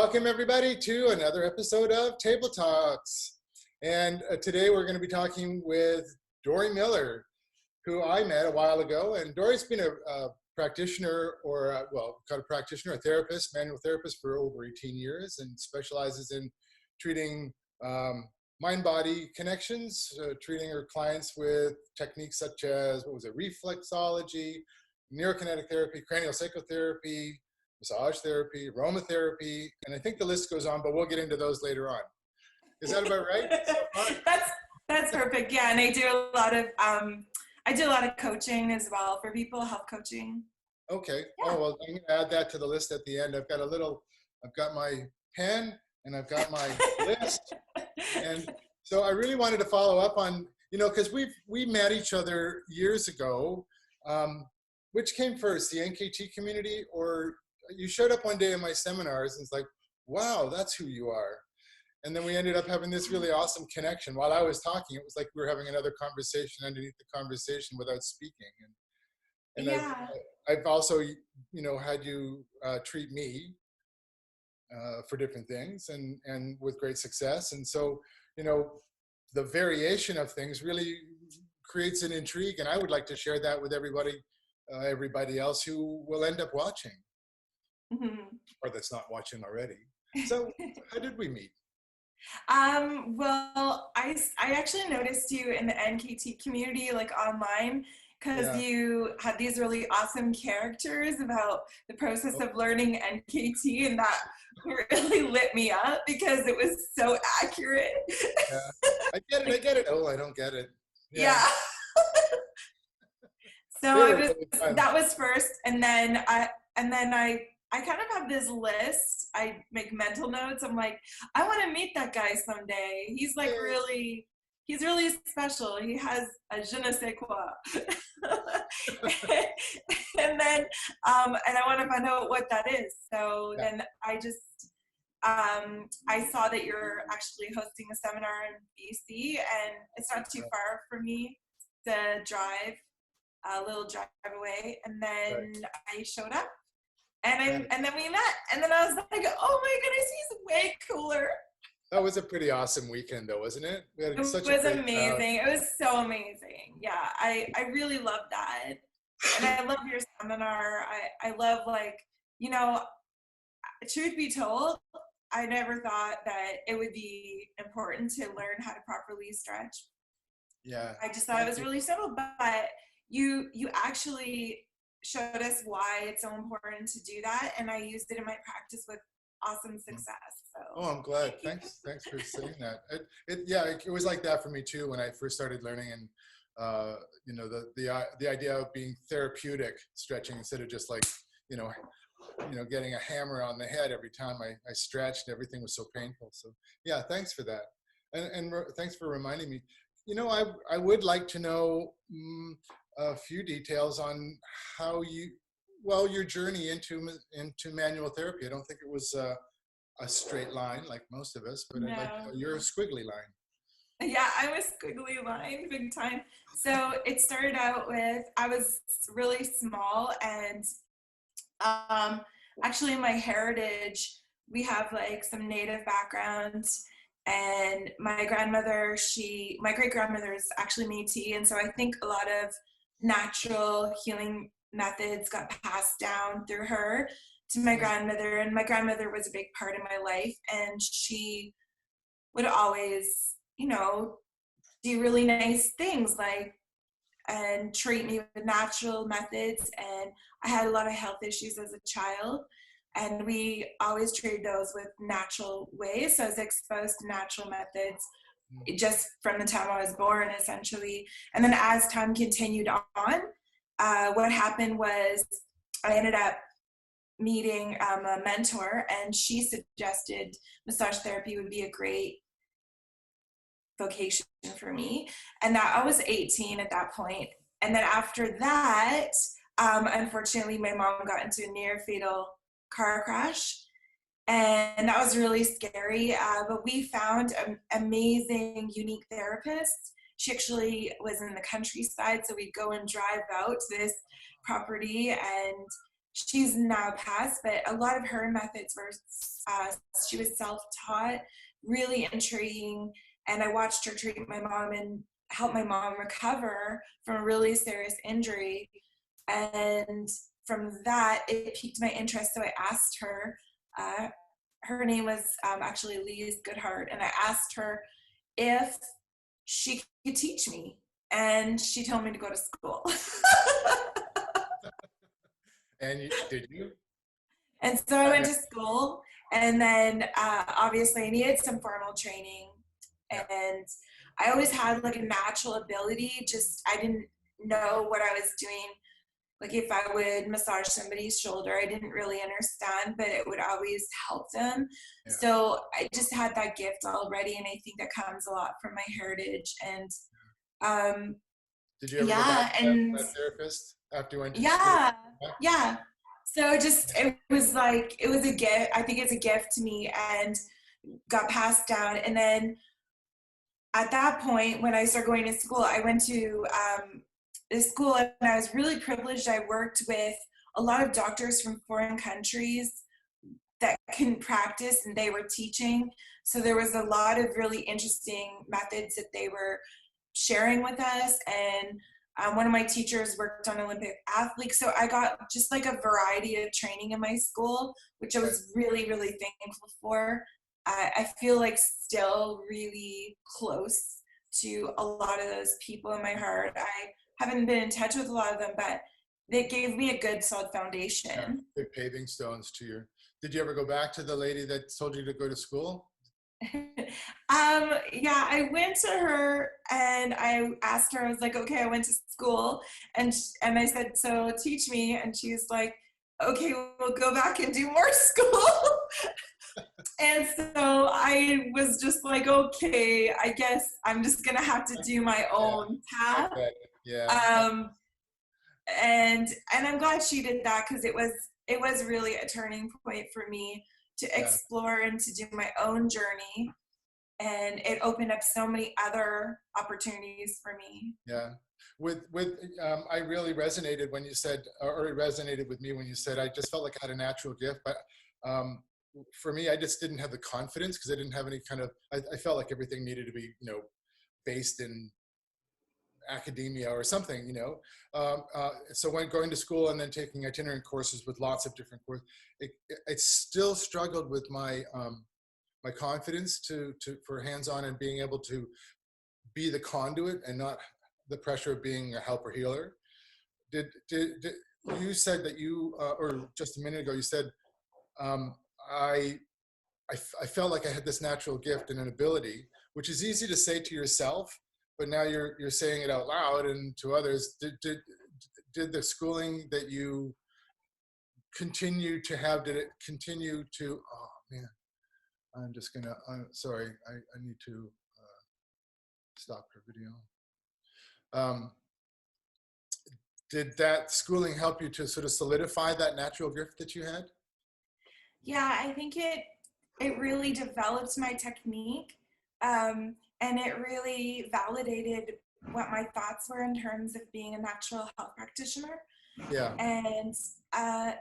Welcome everybody to another episode of Table Talks. And today we're going to be talking with Dorie Miller, who I met a while ago. And Dorie's been a practitioner, or called a practitioner, a therapist, manual therapist for over 18 years, and specializes in treating mind-body connections, treating her clients with techniques such as, reflexology, neurokinetic therapy, cranial psychotherapy, massage therapy, aromatherapy, and I think the list goes on, but we'll get into those later on. Is that about right? That's perfect. Yeah, and I do a lot of coaching as well for people, health coaching. Okay. Yeah. Oh well, I'm going to add that to the list at the end. I've got my pen and I've got my list, and so I really wanted to follow up on, because we met each other years ago. Which came first, the NKT community, or you showed up one day in my seminars and it's like, wow, that's who you are. And then we ended up having this really awesome connection. While I was talking, it was like we were having another conversation underneath the conversation without speaking. And Yeah. I've also, had you treat me for different things and with great success. And so, the variation of things really creates an intrigue. And I would like to share that with everybody else who will end up watching, or that's not watching already. So how did we meet? Well, I actually noticed you in the NKT community, like online, because you had these really awesome characters about the process of learning NKT, and that really lit me up because it was so accurate. Yeah. I get it. Oh, I don't get it. Yeah. So that was first, and then I kind of have this list. I make mental notes. I'm like, I want to meet that guy someday. He's like he's really special. He has a je ne sais quoi. And then and I want to find out what that is. So then I just I saw that you're actually hosting a seminar in BC, and it's not too far for me to drive. A little drive away, and then I showed up, and then we met, and then I was like, oh my goodness, he's way cooler. That was a pretty awesome weekend, though, wasn't it? It was amazing. It was so amazing. Yeah, I really love that, and I love your seminar. I love, truth be told, I never thought that it would be important to learn how to properly stretch. Yeah. I just thought it was really simple, but you actually showed us why it's so important to do that, and I used it in my practice with awesome success. So. Oh, I'm glad. Thanks for saying that. It was like that for me too when I first started learning, and the idea of being therapeutic stretching instead of just like getting a hammer on the head every time I stretched. Everything was so painful. So yeah, thanks for that, and thanks for reminding me. I would like to know a few details on how your journey into manual therapy. I don't think it was a straight line like most of us, but you're a squiggly line. Yeah, I'm a squiggly line, big time. So it started out with, I was really small, and actually in my heritage, we have like some Native background. And my great-grandmother is actually Métis, and so I think a lot of natural healing methods got passed down through her to my grandmother, and my grandmother was a big part of my life, and she would always, do really nice things and treat me with natural methods, and I had a lot of health issues as a child. And we always treated those with natural ways. So I was exposed to natural methods just from the time I was born, essentially. And then as time continued on, what happened was I ended up meeting a mentor, and she suggested massage therapy would be a great vocation for me. And that I was 18 at that point. And then after that, unfortunately, my mom got into a near fatal car crash, and that was really scary, but we found an amazing, unique therapist. She actually was in the countryside, so we'd go and drive out to this property, and she's now passed, but a lot of her methods were, she was self-taught, really intriguing. And I watched her treat my mom and help my mom recover from a really serious injury. And from that, it piqued my interest. So I asked her, her name was actually Lise Goodhart, and I asked her if she could teach me. And she told me to go to school. And did you? And so I went to school, and then obviously I needed some formal training. Yeah. And I always had like a natural ability, just I didn't know what I was doing. Like if I would massage somebody's shoulder, I didn't really understand, but it would always help them. Yeah. So I just had that gift already, and I think that comes a lot from my heritage. And did you ever go yeah, back to and that therapist after you went to school? yeah, yeah. So just it was like it was a gift. I think it's a gift to me, and got passed down. And then at that point, when I started going to school, I went to this school, and I was really privileged. I worked with a lot of doctors from foreign countries that couldn't practice, and they were teaching. So there was a lot of really interesting methods that they were sharing with us. And one of my teachers worked on Olympic athletes. So I got just like a variety of training in my school, which I was really, really thankful for. I feel like still really close to a lot of those people in my heart. I haven't been in touch with a lot of them, but they gave me a good solid foundation. Yeah, good paving stones to your. Did you ever go back to the lady that told you to go to school? Yeah, I went to her and I asked her, I was like, okay, I went to school, and I said, so teach me. And she's like, okay, we'll go back and do more school. And so I was just like, okay, I guess I'm just gonna have to do my own path. Okay. Yeah. And I'm glad she did that, because it was really a turning point for me to explore and to do my own journey. And it opened up so many other opportunities for me. Yeah. I really resonated when you said, or it resonated with me when you said, I just felt like I had a natural gift, but for me, I just didn't have the confidence, because I didn't have any kind of, I felt like everything needed to be, based in academia or something, so when going to school and then taking itinerant courses with lots of different courses, it still struggled with my my confidence for hands-on and being able to be the conduit and not the pressure of being a helper healer. Did you said that you or just a minute ago you said I felt like I had this natural gift and an ability, which is easy to say to yourself, but now you're saying it out loud and to others. Did the schooling that you continue to have, did it continue to, oh man, I'm sorry, I need to stop her video. Did that schooling help you to sort of solidify that natural gift that you had? Yeah, I think it really developed my technique, and it really validated what my thoughts were in terms of being a natural health practitioner. Yeah. And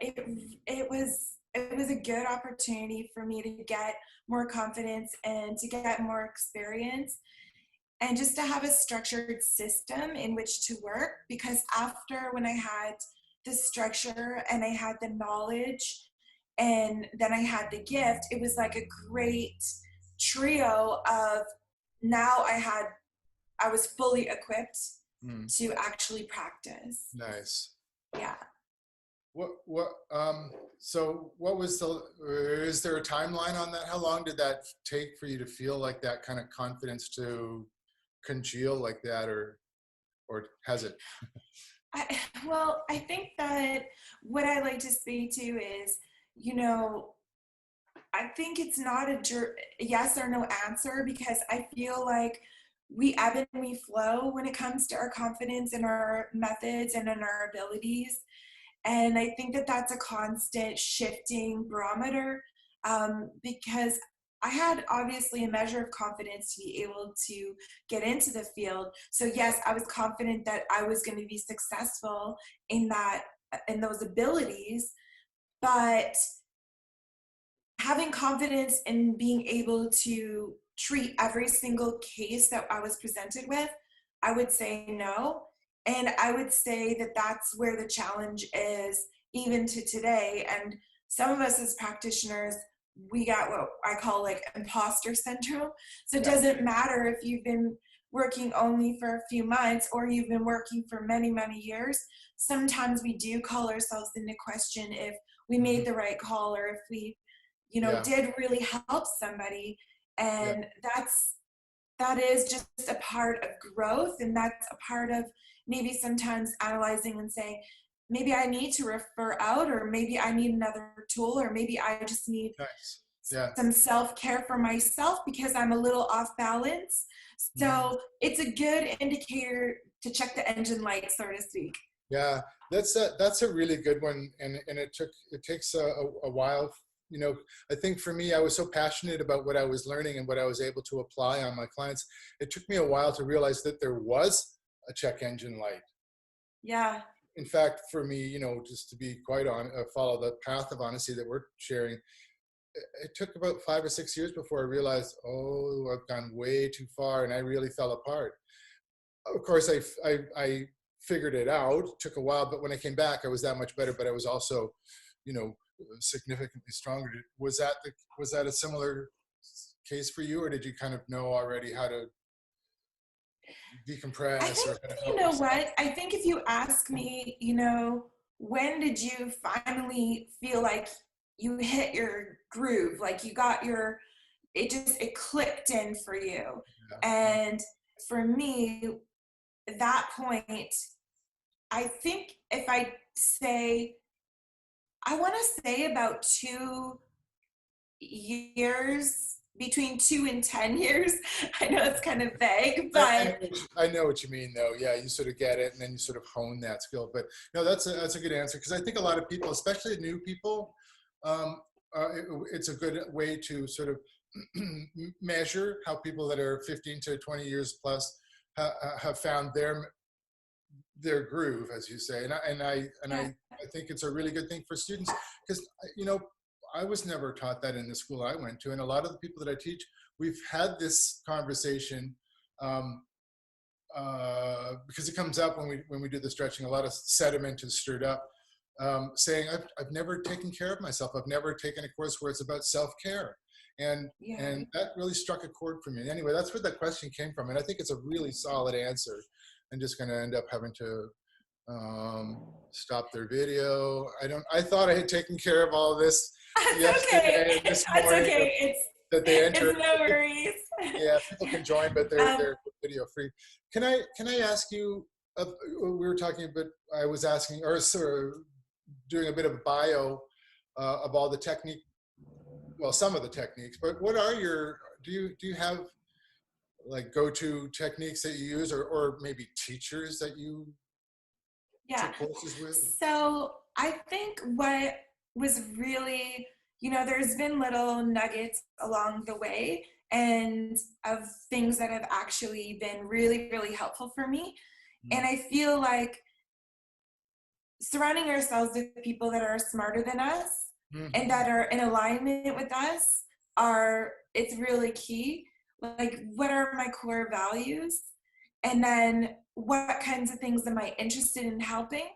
it was a good opportunity for me to get more confidence and to get more experience, and just to have a structured system in which to work. Because after, when I had the structure and I had the knowledge and then I had the gift, it was like a great trio of, now I was fully equipped to actually practice. Nice. Yeah. So what was is there a timeline on that? How long did that take for you to feel like that kind of confidence to congeal like that, or has it? I think that what I like to speak to is, I think it's not a yes or no answer, because I feel like we ebb and we flow when it comes to our confidence and our methods and in our abilities. And I think that that's a constant shifting barometer, because I had obviously a measure of confidence to be able to get into the field. So yes, I was confident that I was going to be successful in those abilities. but having confidence in being able to treat every single case that I was presented with, I would say no. And I would say that that's where the challenge is, even to today. And some of us as practitioners, we got what I call like imposter syndrome. So it Yeah. doesn't matter if you've been working only for a few months or you've been working for many, many years. Sometimes we do call ourselves into question if we Hmm. made the right call, or if we, Yeah. did really help somebody. Yeah. And that is just a part of growth, and that's a part of maybe sometimes analyzing and saying, maybe I need to refer out, or maybe I need another tool, or maybe I just need Nice. Yeah. some self-care for myself because I'm a little off balance. Hmm. So it's a good indicator to check the engine light, so to speak. Yeah, that's a really good one, and it takes a while. You know, I think for me, I was so passionate about what I was learning and what I was able to apply on my clients. It took me a while to realize that there was a check engine light. Yeah. In fact, for me, just to be quite on, follow the path of honesty that we're sharing, it took about 5 or 6 years before I realized, oh, I've gone way too far, and I really fell apart. Of course, I figured it out. It took a while, but when I came back, I was that much better. But I was also, you know, significantly stronger. Was that a similar case for you, or did you kind of know already how to I decompress think, or how to you help know yourself? what? I think if you ask me, when did you finally feel like you hit your groove? Like you got it clicked in for you. Yeah, yeah. And for me, at that point, I think if I say, I want to say about 2 years, between 2 and 10 years. I know it's kind of vague, but I know what you mean, though. Yeah, you sort of get it, and then you sort of hone that skill. But no, that's a good answer, because I think a lot of people, especially new people, um, it's a good way to sort of measure how people that are 15 to 20 years plus have found their groove, as you say. yeah, I think it's a really good thing for students, because I was never taught that in the school I went to, and a lot of the people that I teach, we've had this conversation, um, because it comes up when we do the stretching. A lot of sediment is stirred up, saying I've never taken care of myself. I've never taken a course where it's about self-care, and yeah. and that really struck a chord for me. Anyway, that's where that question came from, and I think it's a really solid answer. I'm just going to end up having to stop their video. I thought I had taken care of all this It's okay. yesterday and this It's morning, okay. that they It's entered. no worries. Yeah, people can join, but they're um, they're video free. Can I ask you? We were talking, but I was asking, or sort of doing a bit of a bio of all the technique. Well, some of the techniques, but what are your? Do you have like go-to techniques that you use, or maybe teachers that you yeah. took courses with? So I think what was really, there's been little nuggets along the way and of things that have actually been really, really helpful for me. And I feel like surrounding ourselves with people that are smarter than us and Mm-hmm. that are in alignment with us it's really key. Like, what are my core values, and then what kinds of things am I interested in helping,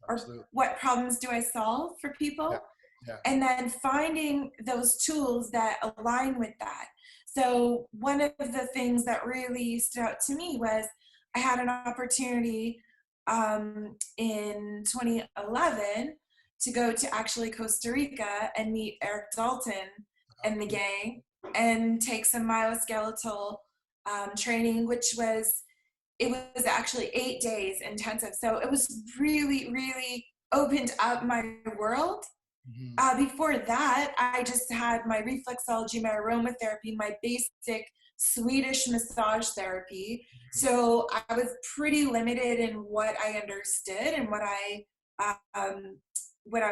or Absolutely. what problems do I solve for Yeah. people, Yeah. and then finding those tools that align with that. So one of the things that really stood out to me was I had an opportunity in 2011 to go to actually Costa Rica and meet Eric Dalton and the gang and take some myoskeletal training, which was actually 8 days intensive. So it was really, really opened up my world. Mm-hmm. Before that, I just had my reflexology, my aromatherapy, my basic Swedish massage therapy. So I was pretty limited in what I understood and what I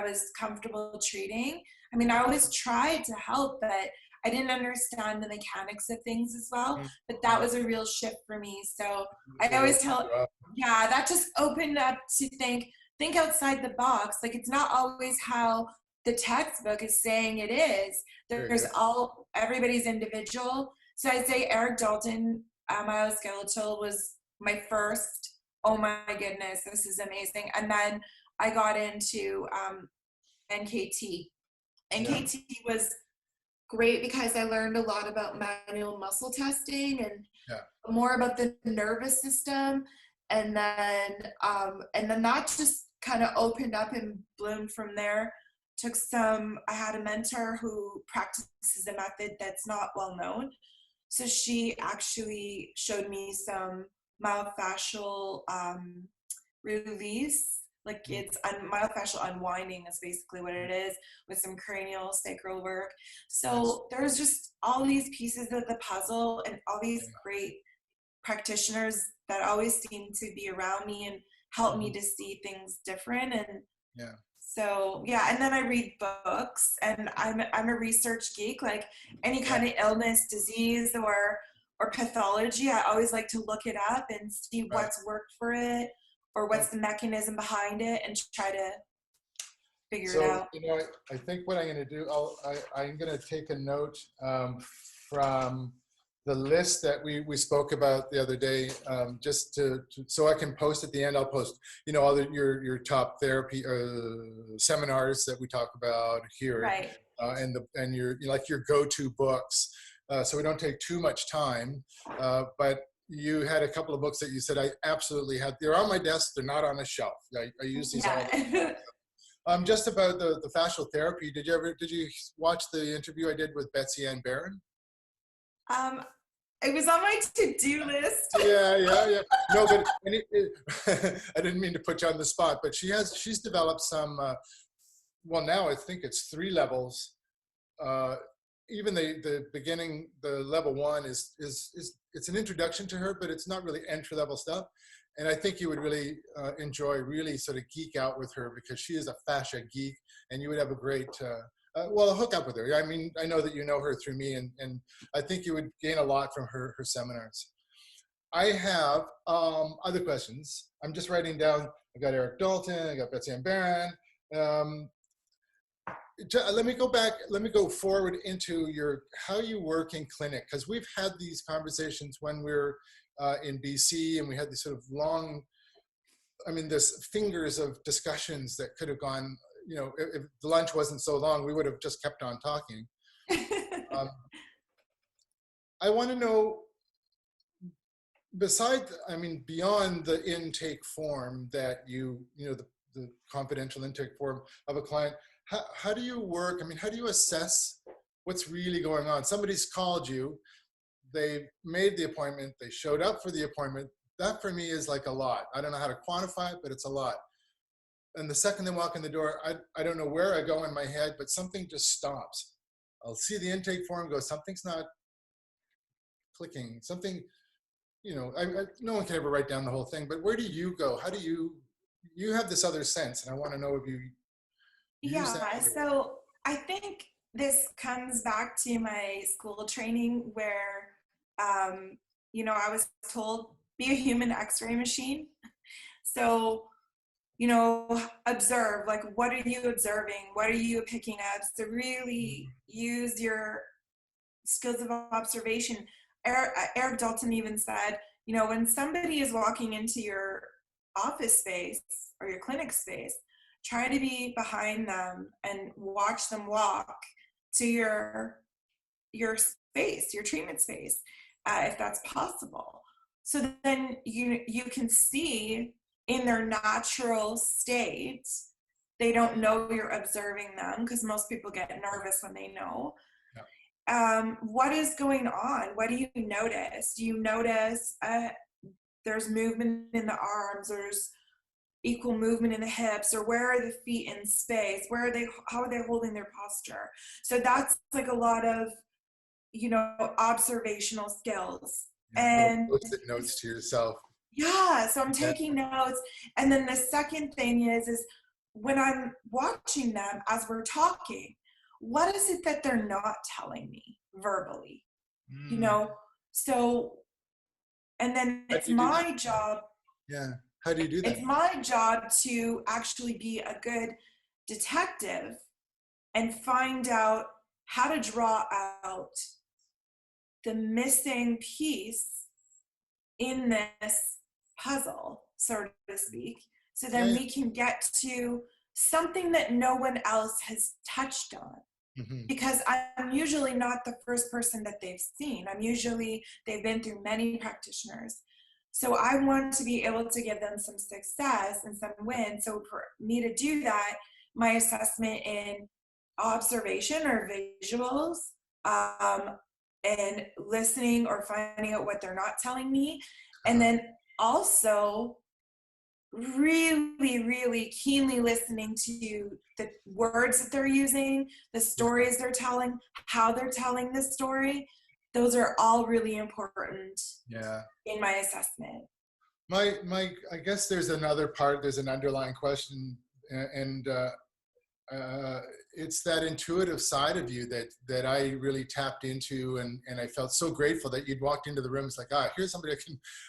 was comfortable treating. I mean, I always tried to help, but I didn't understand the mechanics of things as well. But that was a real shift for me. So I It always opened tell, you up. yeah, that just opened up to think outside the box. Like, it's not always how the textbook is saying it is. Very There's good. everybody's individual. So I'd say Eric Dalton, Myoskeletal was my first, oh my goodness, this is amazing. And then I got into NKT. Yeah. NKT was great because I learned a lot about manual muscle testing and Yeah. more about the nervous system. And then that just kind of opened up and bloomed from there. I had a mentor who practices a method that's not well known. So she actually showed me some myofascial release. Like it's myofascial unwinding is basically what it is, with some cranial sacral work. Nice. So there's just all these pieces of the puzzle and all these great practitioners that always seem to be around me and help me to see things different. And Yeah. so yeah, and then I read books, and I'm a research geek. Like any kind of illness, disease, or pathology, I always like to look it up and see Right. what's worked for it or what's the mechanism behind it, and try to figure it out. You know, I think what I'm going to do, I'm going to take a note from the list that we spoke about the other day, just so I can post at the end. I'll post, you know, all your top therapy seminars that we talk about here, Right. and your, like, your go-to books, so we don't take too much time. But you had a couple of books that you said I absolutely had. They're on my desk. They're not on a shelf. I use these all the time. Just about the fascial therapy. Did you watch the interview I did with Betsy Ann Barron? It was on my to-do list. Yeah. No, but I didn't mean to put you on the spot, but she's developed some. Well, now I think it's 3 levels. Even the beginning, the level 1 is it's an introduction to her, but it's not really entry-level stuff. And I think you would really enjoy, really sort of geek out with her, because she is a fascia geek, and you would have a great, hook up with her. I mean, I know that you know her through me, and I think you would gain a lot from her seminars. I have other questions. I'm just writing down. I got Eric Dalton, I got Betsy Ann Barron. Let me go forward into how you work in clinic, because we've had these conversations when we're in BC, and we had these sort of long, this fingers of discussions that could have gone, you know, if the lunch wasn't so long, we would have just kept on talking. I want to know, beyond the intake form that the confidential intake form of a client, how do you work? How do you assess what's really going on? Somebody's called you, they made the appointment, they showed up for the appointment. That for me is like a lot. I don't know how to quantify it, but it's a lot. And the second they walk in the door, I don't know where I go in my head, but something just stops. I'll see the intake form, go, something's not clicking. Something, no one can ever write down the whole thing, but where do you go? How do you have this other sense, and I want to know if you use that. Yeah, so I think this comes back to my school training where, I was told, be a human x-ray machine. So, observe, like, what are you observing? What are you picking up? So really use your skills of observation. Eric Dalton even said, when somebody is walking into your office space or your clinic space, try to be behind them and watch them walk to your space, your treatment space, if that's possible. So then you can see in their natural state, they don't know you're observing them, because most people get nervous when they know. Yeah. What is going on? What do you notice? Do you notice there's movement in the arms, there's equal movement in the hips, or where are the feet in space? How are they holding their posture? So that's like a lot of, observational skills. Yeah, and post-it notes to yourself. Yeah, so I'm taking notes. And then the second thing is when I'm watching them as we're talking, what is it that they're not telling me verbally? So, and then it's my job. Yeah. How do you do that? It's my job to actually be a good detective and find out how to draw out the missing piece in this puzzle, so to speak, so Yeah, then yeah. we can get to something that no one else has touched on. Hmm. Because I'm usually not the first person that they've seen. They've been through many practitioners. So I want to be able to give them some success and some wins. So for me to do that, my assessment in observation or visuals, um, and listening or finding out what they're not telling me, and then also really, really keenly listening to the words that they're using, the Yeah, stories they're telling, how they're telling the story. Those are all really important yeah. in my assessment. I guess there's another part. There's an underlying question, and it's that intuitive side of you that I really tapped into, and I felt so grateful that you'd walked into the room. It's like, here's somebody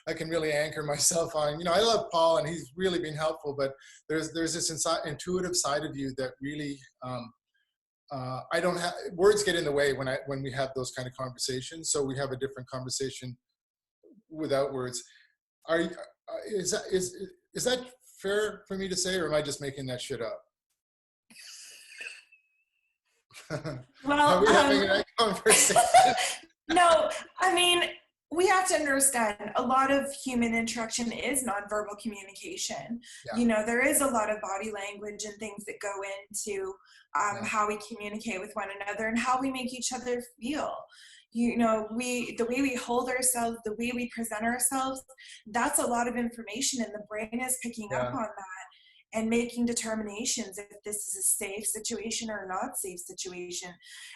I can really anchor myself on. You know, I love Paul, and he's really been helpful, but there's this intuitive side of you that really I don't have words get in the way when we have those kind of conversations. So we have a different conversation without words. Are is that fair for me to say, or am I just making that shit up? Are Well, we having a conversation? no, I mean, we have to understand a lot of human interaction is nonverbal communication. Yeah, You know, there is a lot of body language and things that go into yeah, how we communicate with one another and how we make each other feel. You know, the way we hold ourselves, the way we present ourselves, that's a lot of information, and the brain is picking up yeah, on that and making determinations if this is a safe situation or not safe situation.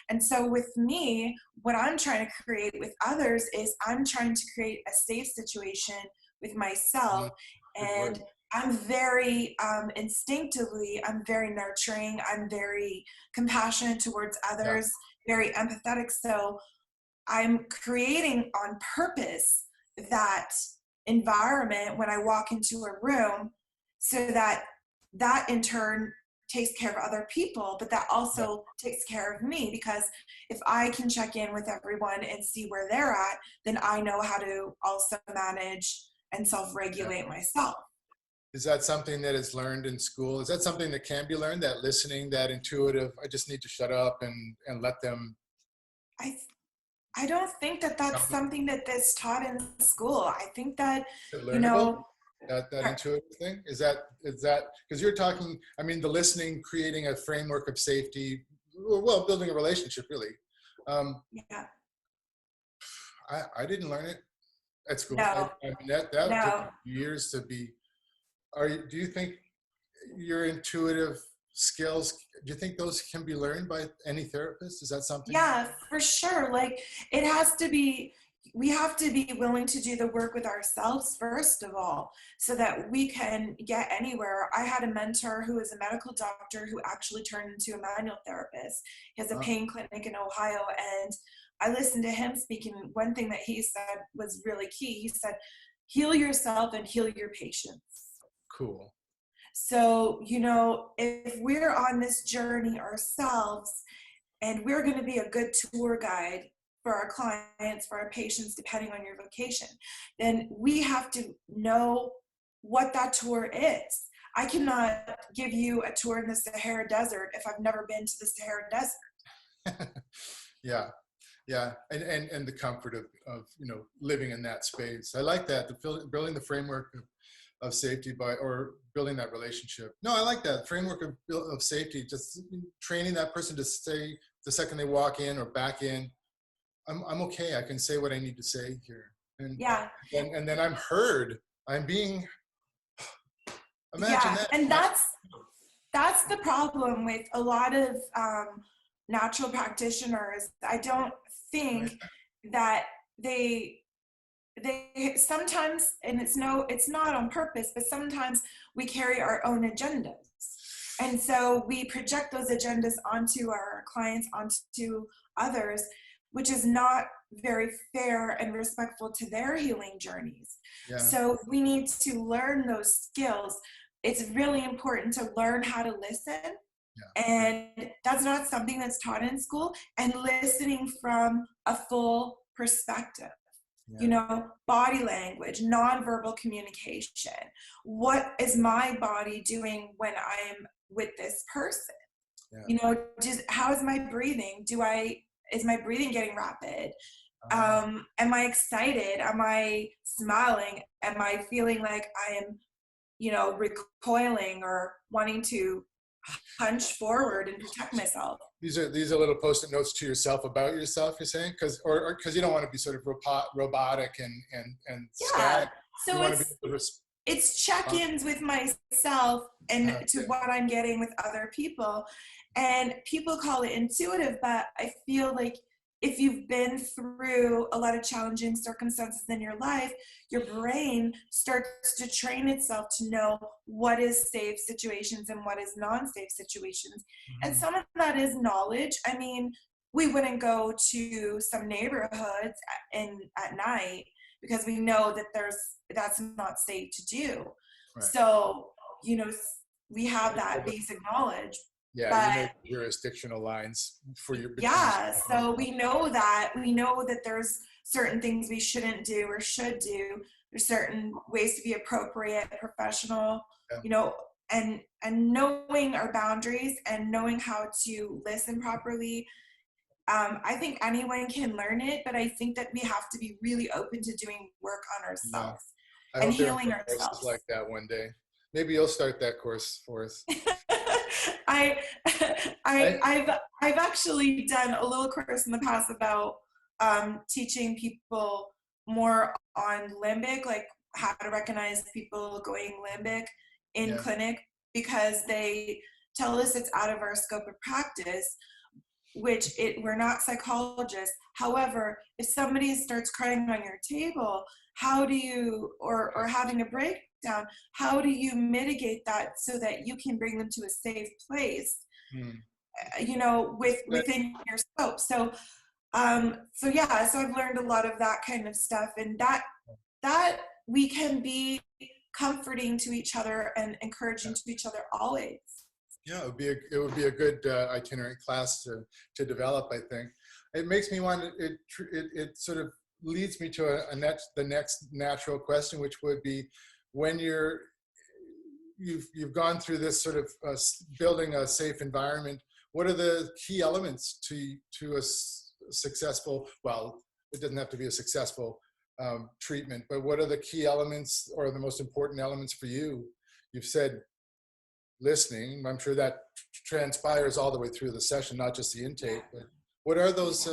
And so with me, what I'm trying to create with others is I'm trying to create a safe situation with myself. mm, good word. And I'm very instinctively, I'm very nurturing, I'm very compassionate towards Yeah, others, very empathetic. So I'm creating on purpose that environment when I walk into a room, so that that in turn takes care of other people, but that yeah, also takes care of me, because if I can check in with everyone and see where they're at, then I know how to also manage and yeah. self-regulate myself. Is that something that is learned in school? Is that something that can be learned? That listening, that intuitive. I just need to shut up and let them I I don't think that that's tell me. something that that's taught in school. I think that, Is it you learnable? know, That intuitive thing is that because you're talking. I mean, the listening, creating a framework of safety. Well, building a relationship, really. Um, yeah, I didn't learn it at school. no, I mean, that took no. years to be. Do you think your intuitive skills, do you think those can be learned by any therapist? Is that something? Yeah, for sure. Like, it has to be, we have to be willing to do the work with ourselves first of all, so that we can get anywhere. I had a mentor who was a medical doctor who actually turned into a manual therapist. He has a Uh, pain clinic in Ohio, and I listened to him speaking. One thing that he said was really key. He said, heal yourself and heal your patients. cool. So, you know, if we're on this journey ourselves, and we're going to be a good tour guide for our clients, for our patients, depending on your vocation, then we have to know what that tour is. I cannot give you a tour in the Sahara Desert if I've never been to the Sahara Desert. Yeah, yeah, and the comfort of living in that space. I like that, building the framework of safety or building that relationship. No, I like that framework of safety. Just training that person to say the second they walk in or back in, I'm okay. I can say what I need to say here, and Yeah, and then I'm heard. I'm being. Imagine yeah, that. and that's the problem with a lot of natural practitioners. I don't Right. think that they they sometimes, and it's not on purpose, but sometimes we carry our own agendas, and so we project those agendas onto our clients, onto others, which is not very fair and respectful to their healing journeys. Yeah. So we need to learn those skills. It's really important to learn how to listen, And that's not something that's taught in school. And listening from a full perspective, you know, body language, nonverbal communication. What is my body doing when I'm with this person? You know, just how is my breathing? Is my breathing getting rapid? Am I excited? Am I smiling? Am I feeling like I am, you know, recoiling or wanting to punch forward and protect myself? These are little post-it notes to yourself about yourself, you're saying, because you don't want to be sort of robotic and static. So it's check-ins with myself and to what I'm getting with other people. And people call it intuitive, but I feel like if you've been through a lot of challenging circumstances in your life, your brain starts to train itself to know what is safe situations and what is non-safe situations. And some of that is knowledge. I mean, we wouldn't go to some neighborhoods at night because we know that that's not safe to do. So, you know, we have that basic knowledge. Yeah, you know jurisdictional lines for your so we know that there's certain things we shouldn't do or should do. There's certain ways to be appropriate, professional, you know, and knowing our boundaries and knowing how to listen properly. I think anyone can learn it, but I think that we have to be really open to doing work on ourselves and healing ourselves. Like that one day. Maybe you'll start that course for us. I've actually done a little course in the past about teaching people more on limbic, like how to recognize people going limbic in clinic, because they tell us it's out of our scope of practice, which we're not psychologists. However, if somebody starts crying on your table, how do you, or having a breakdown, how do you mitigate that so that you can bring them to a safe place, you know, within your scope? So I've learned a lot of that kind of stuff, and that we can be comforting to each other and encouraging to each other always. Yeah, it would be a good itinerant class to develop. I think it makes me want it sort of leads me to the next natural question, which would be, when you've gone through this sort of building a safe environment, what are the key elements to a successful, well, it doesn't have to be a successful treatment, but what are the key elements or the most important elements for you? You've said listening. I'm sure that transpires all the way through the session, not just the intake, but what are those?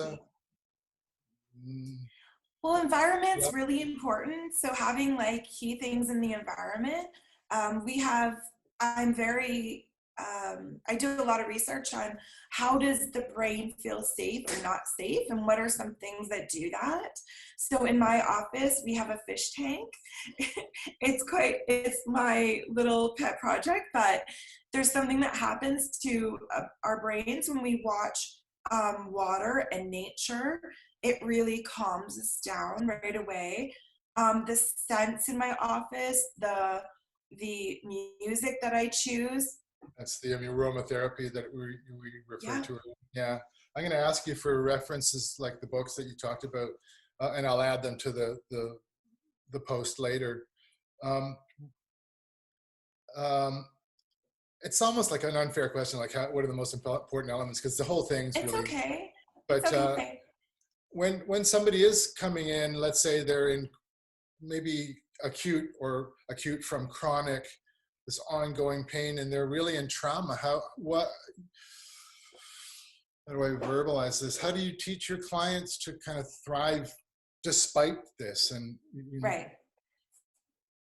Well, environment's really important. So having like key things in the environment, I do a lot of research on how does the brain feel safe or not safe, and what are some things that do that. So in my office, we have a fish tank. It's my little pet project, but there's something that happens to our brains when we watch water and nature. It really calms us down right away. The scents in my office, the music that I choose. That's the aromatherapy that we refer to. Yeah. I'm going to ask you for references like the books that you talked about, and I'll add them to the post later. It's almost like an unfair question, like what are the most important elements? Because the whole thing's really... It's okay. But it's okay. When somebody is coming in, let's say they're in maybe acute from chronic, this ongoing pain, and they're really in trauma, how do I verbalize this? How do you teach your clients to kind of thrive despite this? And right.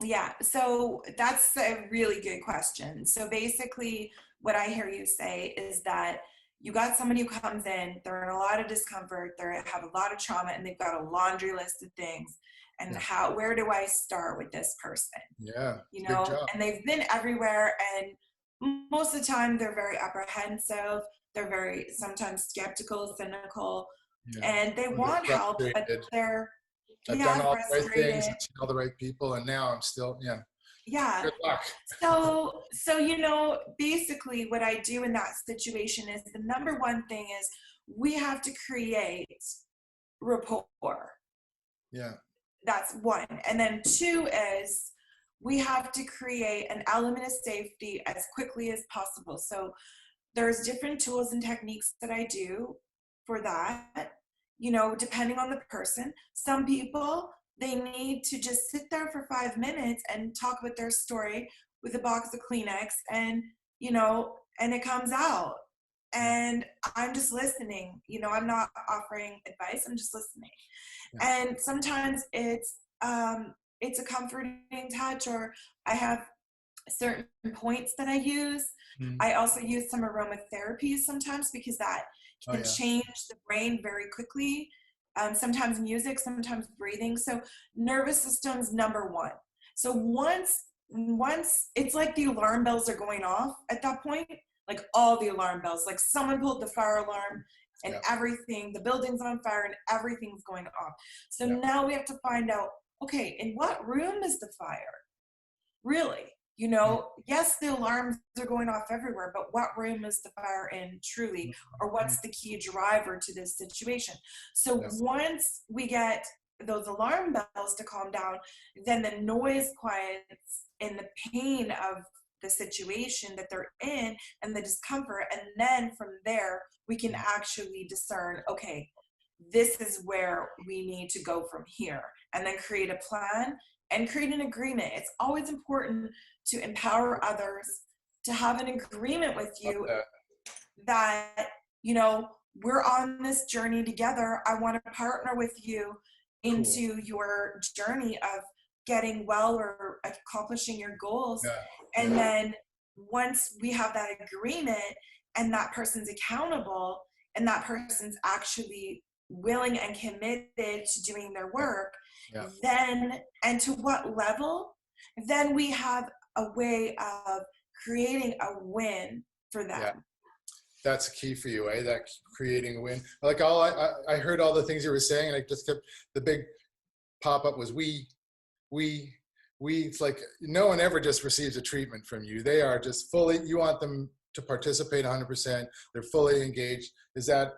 Yeah, so that's a really good question. So basically what I hear you say is that you got somebody who comes in, they're in a lot of discomfort, they have a lot of trauma, and they've got a laundry list of things. And where do I start with this person? Yeah, you know, and they've been everywhere, and most of the time they're very apprehensive. They're very sometimes skeptical, cynical, and they want help, but they're I've done all the right things, I've seen all the right people, and now I'm still, Yeah. Good luck. So, you know, basically what I do in that situation is the number one thing is we have to create rapport. Yeah. That's one. And then two is we have to create an element of safety as quickly as possible. So there's different tools and techniques that I do for that, you know, depending on the person. Some people, they need to just sit there for 5 minutes and talk about their story with a box of Kleenex and, you know, and it comes out. Yeah. And I'm just listening, you know, I'm not offering advice, I'm just listening. Yeah. And sometimes it's a comforting touch, or I have certain points that I use. Mm. I also use some aromatherapy sometimes because that Oh, can yeah. change the brain very quickly. Sometimes music, sometimes breathing. So nervous system's number one. So once it's like the alarm bells are going off at that point, like all the alarm bells, like someone pulled the fire alarm and Yeah. everything, the building's on fire and everything's going off. So Yeah. now we have to find out, okay, in what room is the fire? Really? You know, yes, the alarms are going off everywhere, but what room is the fire in truly? Or what's the key driver to this situation? So Yes. once we get those alarm bells to calm down, then the noise quiets and the pain of the situation that they're in and the discomfort. And then from there, we can actually discern, okay, this is where we need to go from here, and then create a plan and create an agreement. It's always important to empower others, to have an agreement with you that, you know, we're on this journey together. I want to partner with you into your journey of getting well or accomplishing your goals. Yeah. And then once we have that agreement and that person's accountable and that person's actually willing and committed to doing their work, Yeah. then, and to what level, then we have a way of creating a win for them. Yeah. That's key for you, eh? That creating a win. Like I heard all the things you were saying, and I just kept, the big pop up was we. It's like no one ever just receives a treatment from you. They are just fully, you want them to participate 100%. They're fully engaged. Is that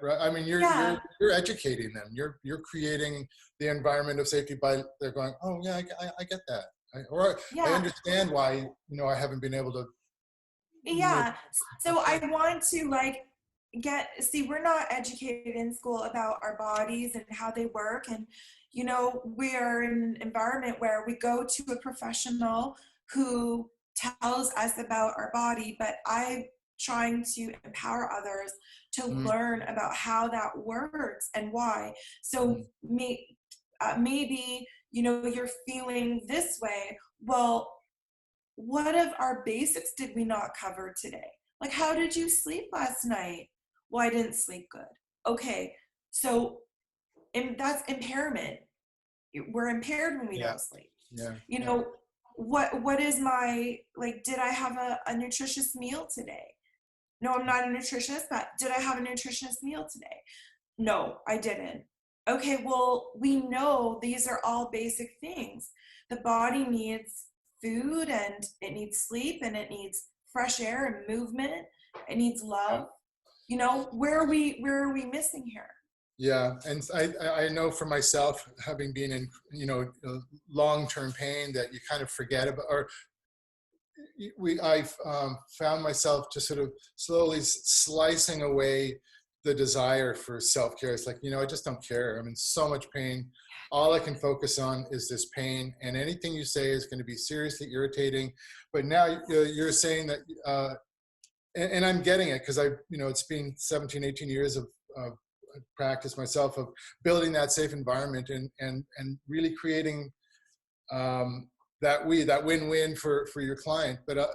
right? I mean, you're educating them. You're creating the environment of safety by they're going, oh yeah, I get that. I understand why, you know, I haven't been able to. Yeah. So I want to we're not educated in school about our bodies and how they work. And, you know, we are in an environment where we go to a professional who tells us about our body, but I'm trying to empower others to learn about how that works and why. So maybe, you know, you're feeling this way. Well, what of our basics did we not cover today? Like, how did you sleep last night? Well, I didn't sleep good. Okay, so that's impairment. We're impaired when we don't sleep. Yeah. You know, what is my, like, did I have a nutritious meal today? No, I'm not a nutritionist, but did I have a nutritious meal today? No, I didn't. Okay, well, we know these are all basic things. The body needs food and it needs sleep and it needs fresh air and movement. It needs love. You know, where are we missing here? Yeah, and I know for myself, having been in, you know, long-term pain, that you kind of forget about, or I've found myself just sort of slowly slicing away the desire for self-care. It's like, you know, I just don't care. I'm in so much pain. All I can focus on is this pain, and anything you say is going to be seriously irritating. But now you're saying that, and I'm getting it, because you know, it's been 17, 18 years of practice myself of building that safe environment and really creating that win-win for your client. But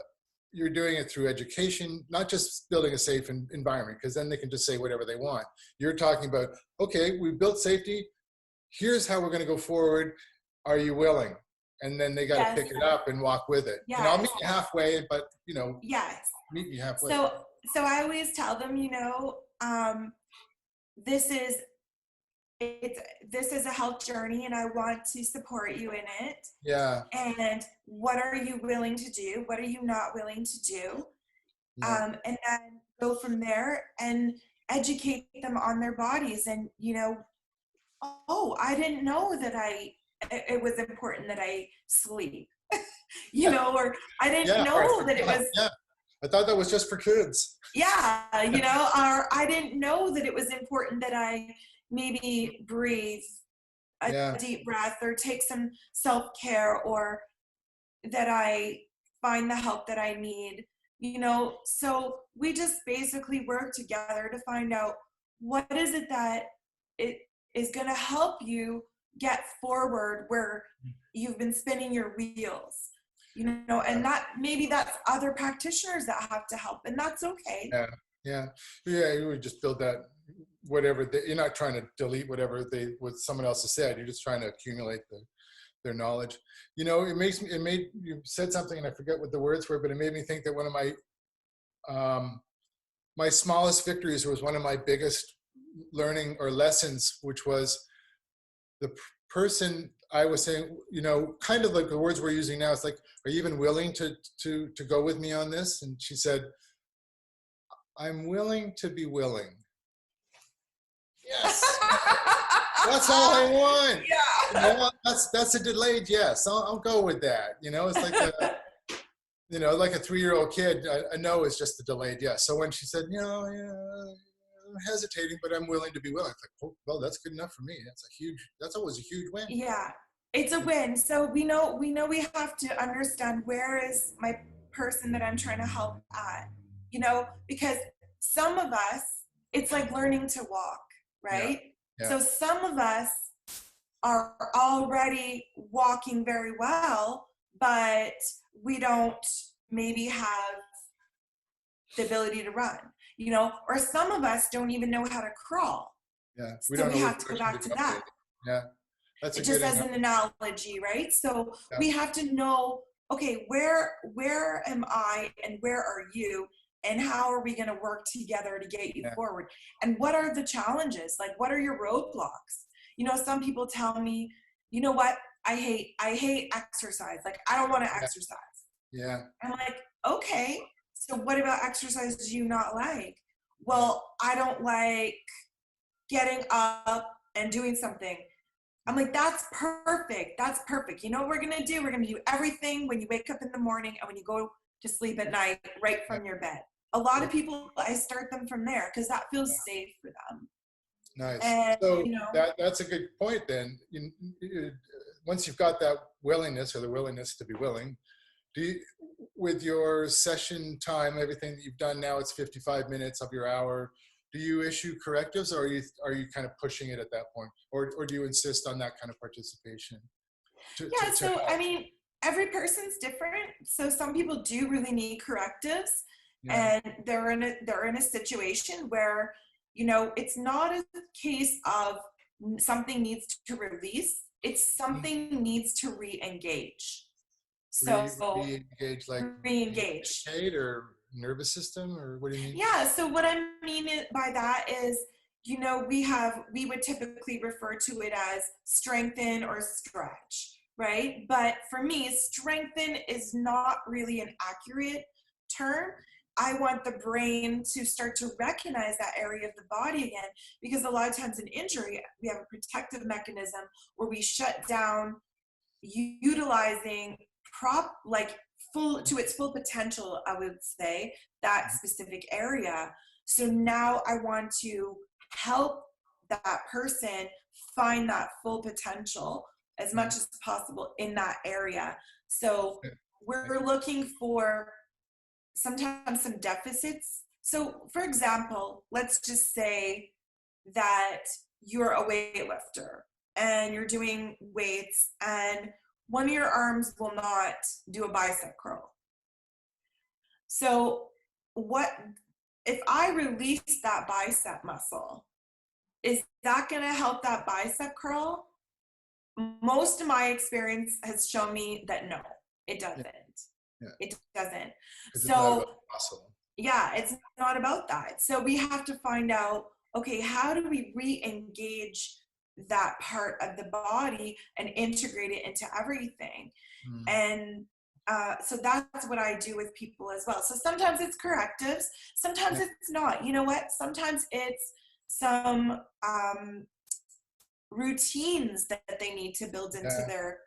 you're doing it through education, not just building a safe environment, because then they can just say whatever they want. You're talking about, okay, we built safety. Here's how we're going to go forward. Are you willing? And then they got to pick it up and walk with it. And I'll meet you halfway, but, you know, meet me halfway. So I always tell them, you know, this is this is a health journey and I want to support you in it. Yeah. And what are you willing to do? What are you not willing to do? Yeah. And then go from there and educate them on their bodies. And, oh, I didn't know that it was important that I sleep, or I didn't Yeah. Or know that it was, yeah. I thought that was just for kids. yeah, or I didn't know that it was important that I maybe breathe a Yeah. deep breath or take some self-care, or that I find the help that I need, so we just basically work together to find out what is it that it is going to help you get forward where you've been spinning your wheels, and that maybe that's other practitioners that have to help, and that's okay. Yeah. Yeah. Yeah. You would just build that, whatever you're not trying to delete what someone else has said. You're just trying to accumulate their knowledge. It made you said something, and I forget what the words were, but it made me think that one of my smallest victories was one of my biggest learning or lessons, which was the person I was saying, kind of like the words we're using now. It's like, are you even willing to go with me on this? And she said, I'm willing to be willing. Yes. That's all I want. Yeah. That's a delayed yes. I'll go with that. It's like a 3-year-old kid. A no is just a delayed yes. So when she said, yeah, I'm hesitating, but I'm willing to be willing. It's like, oh, well, that's good enough for me. That's always a huge win. Yeah, it's a win. So we know we have to understand, where is my person that I'm trying to help at, because some of us, it's like learning to walk, right? Yeah. So some of us are already walking very well, but we don't maybe have the ability to run, or some of us don't even know how to crawl. Yeah, so we have to go back to that. Yeah, that's just as an analogy, right? So we have to know, okay, where am I and where are you, and how are we going to work together to get you forward? And what are the challenges? Like, what are your roadblocks? Some people tell me, you know what, I hate exercise. Like, I don't want to exercise. Yeah. I'm like, okay, so what about exercise do you not like? Well, I don't like getting up and doing something. I'm like, that's perfect. That's perfect. You know what we're going to do? We're going to do everything when you wake up in the morning and when you go to sleep at night, right from your bed. A lot of people, I start them from there because that feels safe for them. Nice. And, so that's a good point then. Once you've got that willingness, or the willingness to be willing, with your session time, everything that you've done now, it's 55 minutes of your hour. Do you issue correctives, or are you kind of pushing it at that point, or do you insist on that kind of participation? I mean, every person's different. So some people do really need correctives, and they're in a situation where, it's not a case of something needs to release. It's something needs to re-engage. So re-engage, like re-engage, or nervous system, or what do you mean? Yeah. So what I mean by that is, we would typically refer to it as strengthen or stretch, right? But for me, strengthen is not really an accurate term. I want the brain to start to recognize that area of the body again, because a lot of times in injury, we have a protective mechanism where we shut down utilizing full to its full potential, I would say, that specific area. So now I want to help that person find that full potential as much as possible in that area. So we're looking for sometimes some deficits. So for example, let's just say that you're a weightlifter and you're doing weights, and one of your arms will not do a bicep curl. So what if I release that bicep muscle? Is that going to help that bicep curl? Most of my experience has shown me that no, it doesn't. Yeah. It doesn't. So it's not about that. So we have to find out, okay, how do we re-engage that part of the body and integrate it into everything. Mm. And so that's what I do with people as well. So sometimes it's correctives, sometimes Yeah. it's not. You know what? Sometimes it's some routines that they need to build into Yeah. their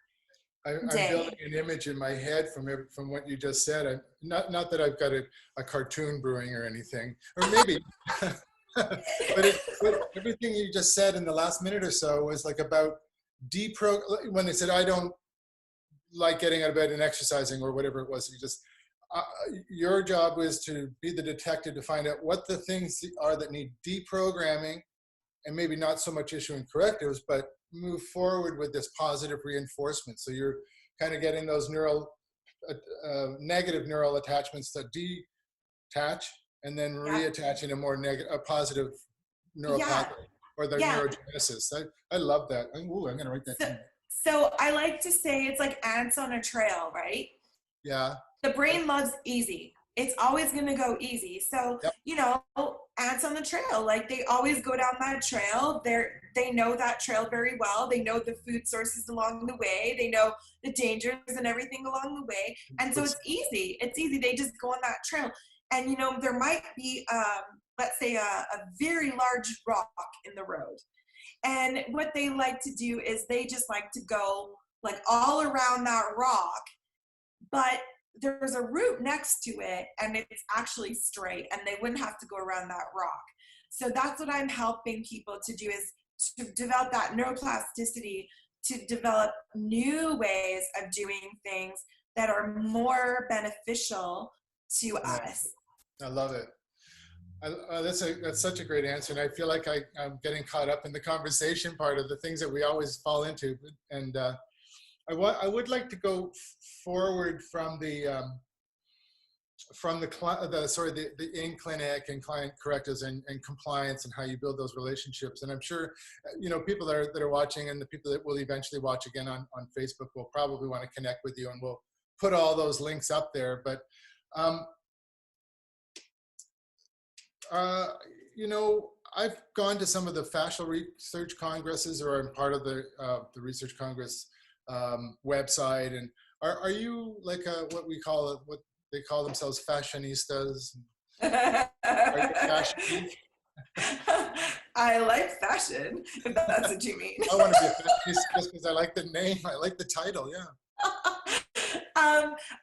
I'm building day. an image in my head from what you just said. Not that I've got a cartoon brewing or anything, or maybe, but everything you just said in the last minute or so was like about when they said, I don't like getting out of bed and exercising or whatever it was. You just, uh, your job was to be the detective to find out what the things are that need deprogramming, and maybe not so much issuing correctives, but move forward with this positive reinforcement. So you're kind of getting those negative neural attachments that detach and then Yeah. reattach in a positive neural Yeah. pathway, or the Yeah. neurogenesis. I love that. Ooh, I'm going to write that So, down. so I like to say it's like ants on a trail, right? Yeah. The brain loves easy. It's always going to go easy. So, Yep. you know, ants on the trail, like they always go down that trail. They know that trail very well. They know the food sources along the way. They know the dangers and everything along the way. And so it's easy. It's easy. They just go on that trail. And, you know, there might be, let's say, a very large rock in the road. And what they like to do is they just like to go like all around that rock, but there's a route next to it and it's actually straight and they wouldn't have to go around that rock. So that's what I'm helping people to do, is to develop that neuroplasticity, to develop new ways of doing things that are more beneficial to Yeah, us. I love it. That's such a great answer, and I feel like I'm getting caught up in the conversation part of the things that we always fall into. And I would like to go forward from the in clinic and client correctives and compliance and how you build those relationships. And I'm sure people that are watching, and the people that will eventually watch again on Facebook, will probably want to connect with you, and we'll put all those links up there. But I've gone to some of the fascial research congresses, or I'm part of the research congress website. And are you like what they call themselves fashionistas? Are you a fashion geek? I like fashion, if that's what you mean. I want to be a fashionista just because I like the name. I like the title. Yeah.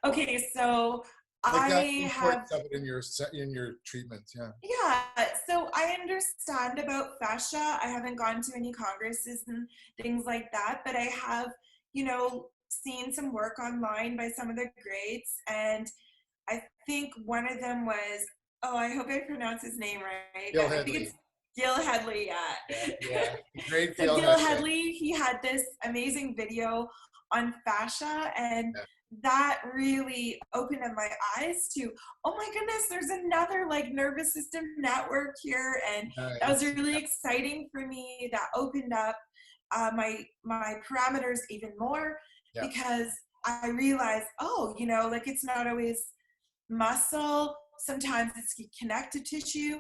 Okay, so Like that, I the have, importance of it in your treatments. Yeah. yeah, so I understand about fascia. I haven't gone to any congresses and things like that, but I have, seen some work online by some of the greats, and I think one of them was, oh, I hope I pronounce his name right. Gil I think Hedley. it's Gil Hedley, yeah. Yeah. Great So Gil Gil Hedley. Hedley, he had this amazing video on fascia, and Yeah. that really opened up my eyes to, oh my goodness, there's another like nervous system network here, and that was really exciting for me. That opened up my parameters even more, Yeah. because I realized, oh, like it's not always muscle, sometimes it's connective tissue,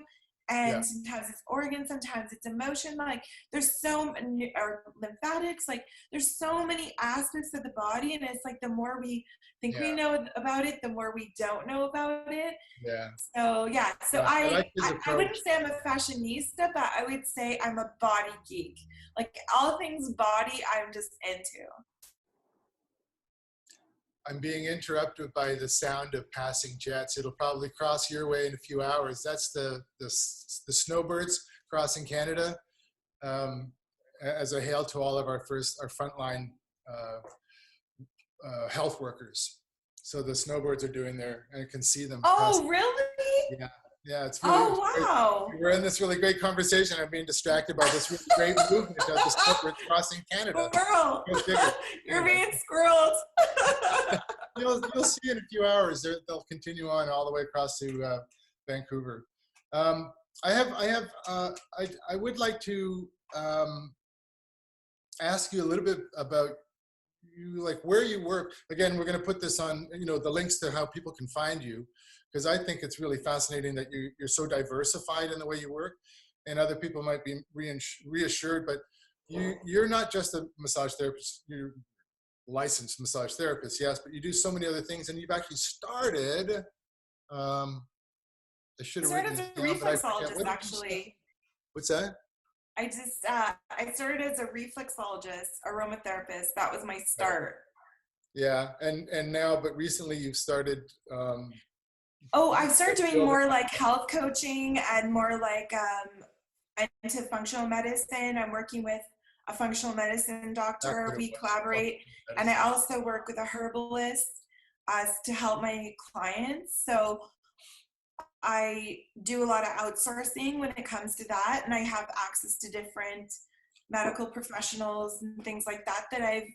and sometimes it's organ, sometimes it's emotion. Like there's so many, or lymphatics, like there's so many aspects of the body, and it's like the more we think we know about it, the more we don't know about it. Yeah. So yeah, so I like his I approach. wouldn't say I'm a fashionista, but I would say I'm a body geek. Like all things body, I'm just into. I'm being interrupted by the sound of passing jets. It'll probably cross your way in a few hours. That's the snowbirds crossing Canada. As a hail to all of our frontline health workers. So the snowbirds are doing and I can see them. Oh, really? Yeah. Yeah, it's really. Oh, wow. We're in this really great conversation. I'm being distracted by this really great movement of the snowbirds crossing Canada. Squirrel. You're being squirreled. You'll see in a few hours. They'll continue on all the way across to Vancouver. I would like to ask you a little bit about you, like where you work. Again, we're going to put this on, the links to how people can find you, because I think it's really fascinating that you're so diversified in the way you work, and other people might be reassured. But you're not just a massage therapist. You're licensed massage therapist, yes, but you do so many other things, and you've actually started. I should I have started written as this a down, but I forget. reflexologist, What did you say? actually. What's that? I started as a reflexologist, aromatherapist. That was my Right. start. Yeah, and now, but recently you've started. Oh, I started doing Building. more like health coaching and more like into functional medicine. I'm working with a functional medicine That's doctor. what it We was. Functional collaborate, and I medicine. also work with a herbalist as to help my clients. So I do a lot of outsourcing when it comes to that, and I have access to different medical professionals and things like that that I've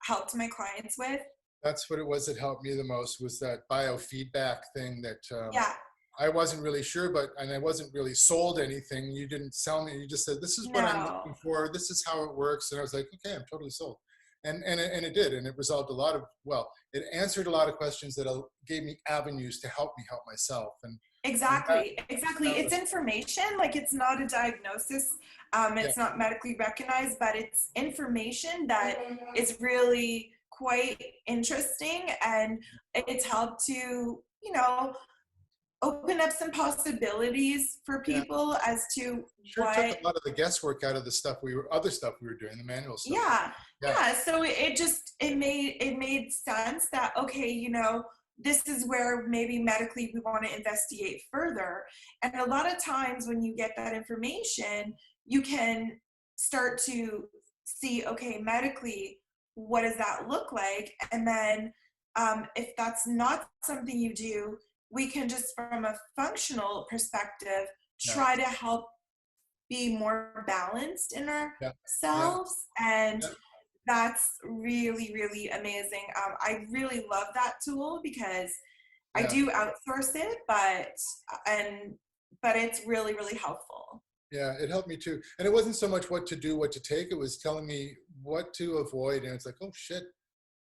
helped my clients with. That's what it was that helped me the most, was that biofeedback thing that Yeah, I wasn't really sure, and I wasn't really sold anything. You didn't sell me. You just said, this is what I'm looking no. for. This is how it works. And I was like, okay, I'm totally sold. And it did. And it resolved a lot of, well, it answered a lot of questions that gave me avenues to help me help myself. And Exactly, exactly. that It's was, information, like it's not a diagnosis, yeah, it's not medically recognized, but it's information that is really quite interesting, and it's helped to, open up some possibilities for yeah. people as to Sure took what. a lot of the guesswork out of the other stuff we were doing, the manual stuff. Yeah, Yeah, yeah. So it made sense that, okay, this is where maybe medically we want to investigate further. And a lot of times when you get that information, you can start to see, okay, medically, what does that look like? And then if that's not something you do, we can just from a functional perspective yeah, try to help be more balanced in yeah, yeah, ourselves, and yeah, that's really really amazing. I really love that tool because I yeah. do outsource it, and but it's really really helpful. Yeah, it helped me too. And it wasn't so much what to do, what to take. It was telling me what to avoid. And it's like, oh shit,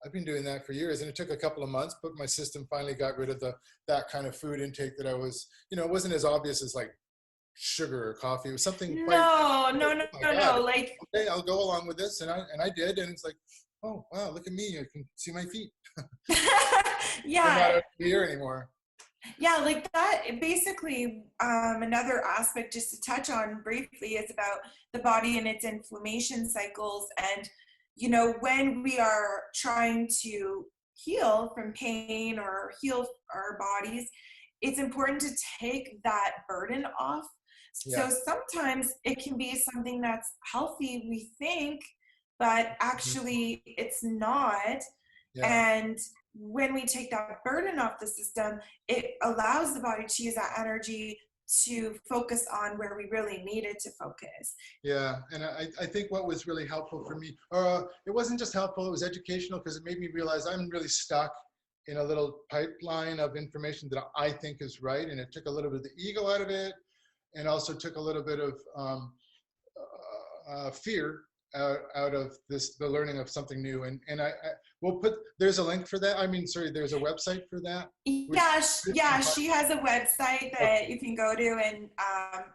I've been doing that for years. And it took a couple of months, but my system finally got rid of that kind of food intake that I was, it wasn't as obvious as like sugar or coffee. It was something quite, No, no, oh no, my no, God, no. Like, okay, I'll go along with this. And I did. And it's like, oh, wow, look at me. I can see my feet. They're not yeah, out here anymore. yeah, like that. Basically, another aspect just to touch on briefly is about the body and its inflammation cycles. And, when we are trying to heal from pain or heal our bodies, it's important to take that burden off. Yeah. So sometimes it can be something that's healthy, we think, but Mhm. actually it's not. Yeah. And when we take that burden off the system, it allows the body to use that energy to focus on where we really needed to focus. Yeah, and I think what was really helpful for me, it wasn't just helpful, it was educational because it made me realize I'm really stuck in a little pipeline of information that I think is right. And it took a little bit of the ego out of it, and also took a little bit of fear out of the learning of something new. And I will there's a link for that. I mean, sorry, there's a website for that. Which, Yeah, she has a website that you can go to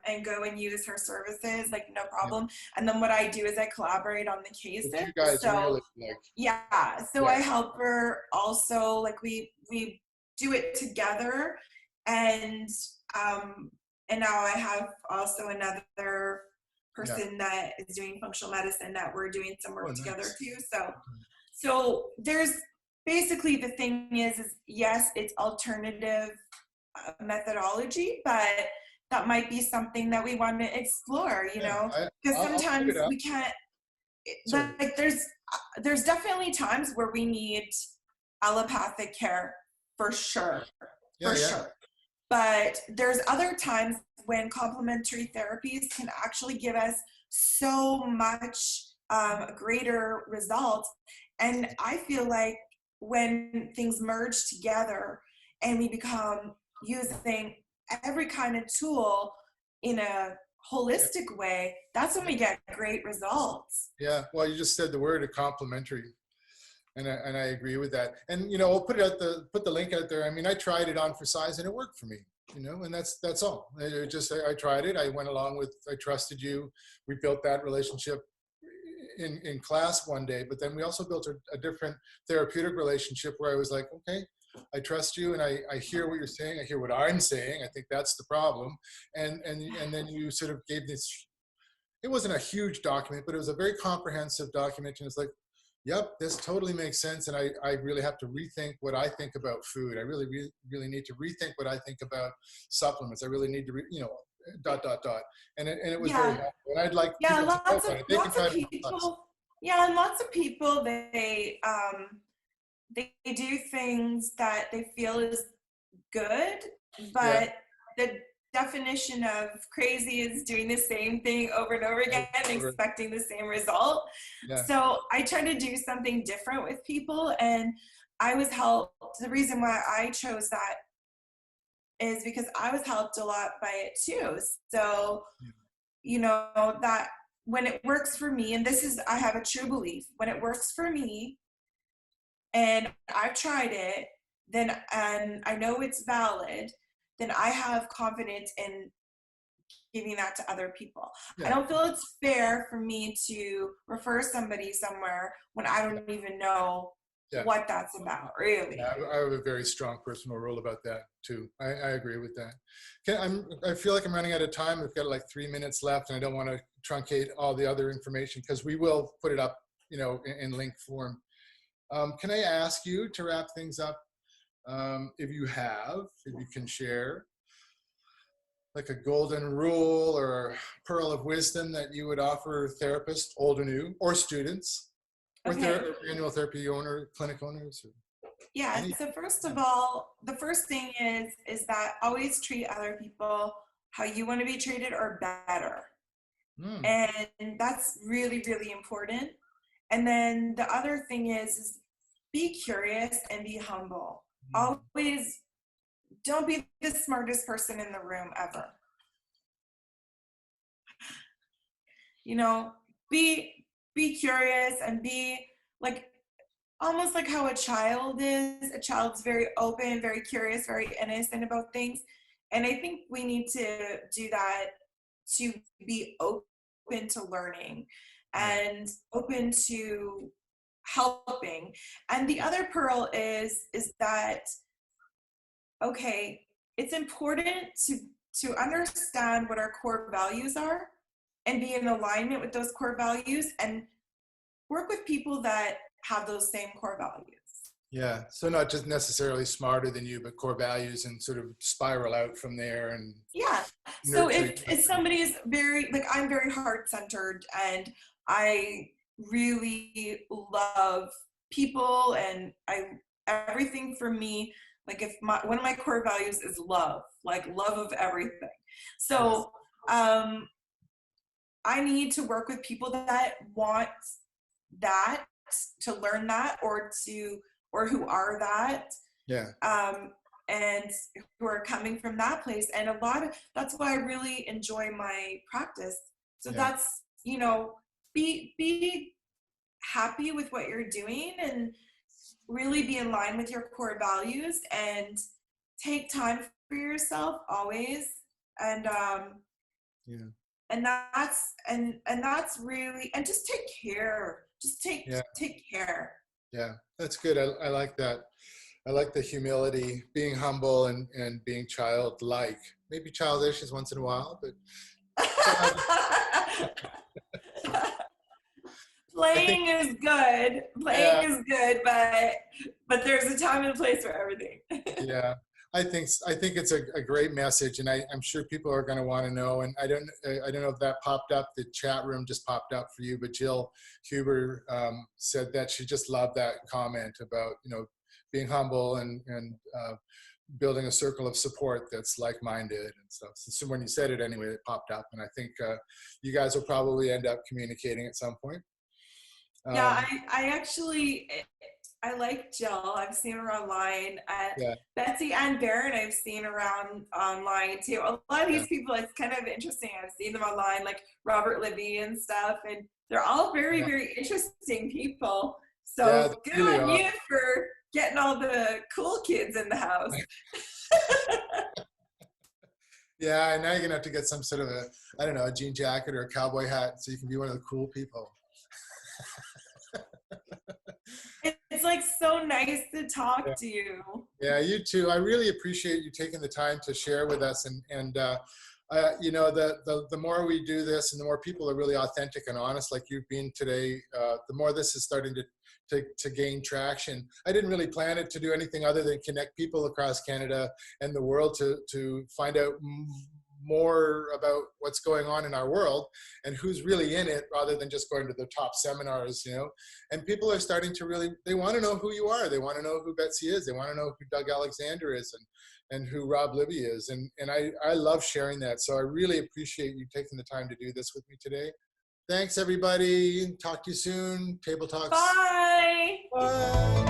and go and use her services, like no yeah. problem. And then what I do is I collaborate on the But cases. you guys So really like, yeah, so I yeah, help her also. Like we do it together, and um, and now I have also another yeah. person that is doing functional medicine that we're doing some Oh, work together nice. too. So there's basically the thing is yes, it's alternative methodology, but that might be something that we want to explore, Yeah, because I'll pick sometimes it up. we can't, Sorry. like there's definitely times where we need allopathic care for sure, Yeah, for yeah, sure. But there's other times when complementary therapies can actually give us so much greater results. And I feel like when things merge together and we become using every kind of tool in a yeah, holistic way, that's when we get great results. yeah. Well, you just said the word complementary, and I agree with that. And we'll put the link out there. I mean, I tried it on for size, and it worked for me. And that's all. I tried it. I went along with. I trusted you. We built that relationship in class one day, but then we also built a different therapeutic relationship where I was like, okay, I trust you, and I hear what you're saying. I hear what I'm saying. I think that's the problem. And then you sort of gave this, it wasn't a huge document, but it was a very comprehensive document. And it's like, yep, this totally makes sense. And I really have to rethink what I think about food. I really need to rethink what I think about supplements. I really need to, dot, dot, dot. And it was very Yeah. helpful. And I'd like Yeah, people to know about it. They can lots of try to help us. people. Yeah, and lots of people they do things that they feel is good, Yeah, but the definition of crazy is doing the same thing over and over again and expecting the same result. yeah, So I try to do something different with people, and I was helped. The reason why I chose that is because I was helped a lot by it too. So, that when it works for me, and this is, I have a true belief, when it works for me and I've tried it, then, and I know it's valid, then I have confidence in giving that to other people. I yeah, don't feel it's fair for me to refer somebody somewhere when I don't even know yeah. what that's about, really. Yeah, I have a very strong personal rule about that too. I agree with that. I feel like I'm running out of time. We've got like 3 minutes left, and I don't want to truncate all the other information because we will put it up, in link form. Can I ask you to wrap things up? If you can share like a golden rule or pearl of wisdom that you would offer therapists, old or new, or students, or Okay. manual therapy clinic owners. Yeah. So first of all, the first thing is that always treat other people how you want to be treated or better. And that's really, really important. And then the other thing is be curious and be humble. Always don't be the smartest person in the room ever. Be curious and be like almost like how a child is. A child's very open, very curious, very innocent about things. And I think we need to do that, to be open to learning and open to helping. And the other pearl is that, okay, it's important to understand what our core values are and be in alignment with those core values and work with people that have those same core values. Yeah. So not just necessarily smarter than you, but core values, and sort of spiral out from there. And yeah. So if somebody is very, like, I'm very heart-centered and I really love people, and everything for me, like if one of my core values is love, like love of everything. So I need to work with people that want that, to learn that, or who are that. Yeah. And who are coming from that place. And that's why I really enjoy my practice. So that's, be happy with what you're doing and really be in line with your core values, and take time for yourself always. And and that's really, and just take care. Just take care. Yeah, that's good. I like that. I like the humility, being humble, and being childlike. Maybe childish is once in a while, but playing is good. Playing is good, but there's a time and place for everything. Yeah, I think it's a great message, and I'm sure people are going to want to know. And I don't know if that popped up. The chat room just popped up for you, but Jill Huber said that she just loved that comment about being humble and building a circle of support that's like-minded and stuff. So when you said it anyway, it popped up, and I think you guys will probably end up communicating at some point. Yeah, I like Jill. I've seen her online. Betsy and Baron, I've seen around online too. A lot of these people, it's kind of interesting. I've seen them online, like Robert Libby and stuff, and they're all very, very interesting people. So good really on you for getting all the cool kids in the house. Yeah, and now you're gonna have to get some sort of a jean jacket or a cowboy hat so you can be one of the cool people. It's like so nice to Yeah. talk to you. Yeah, you too. I really appreciate you taking the time to share with us. You know, the more we do this and the more people are really authentic and honest like you've been today, the more this is starting to gain traction. I didn't really plan it to do anything other than connect people across Canada and the world to find out more about what's going on in our world and who's really in it, rather than just going to the top seminars, you know. And people are starting to really, they want to know who you are. They want to know who Betsy is. They want to know who Doug Alexander is, and who Rob Libby is. And I love sharing that. So I really appreciate you taking the time to do this with me today. Thanks, everybody. Talk to you soon. Table Talks. Bye. Bye.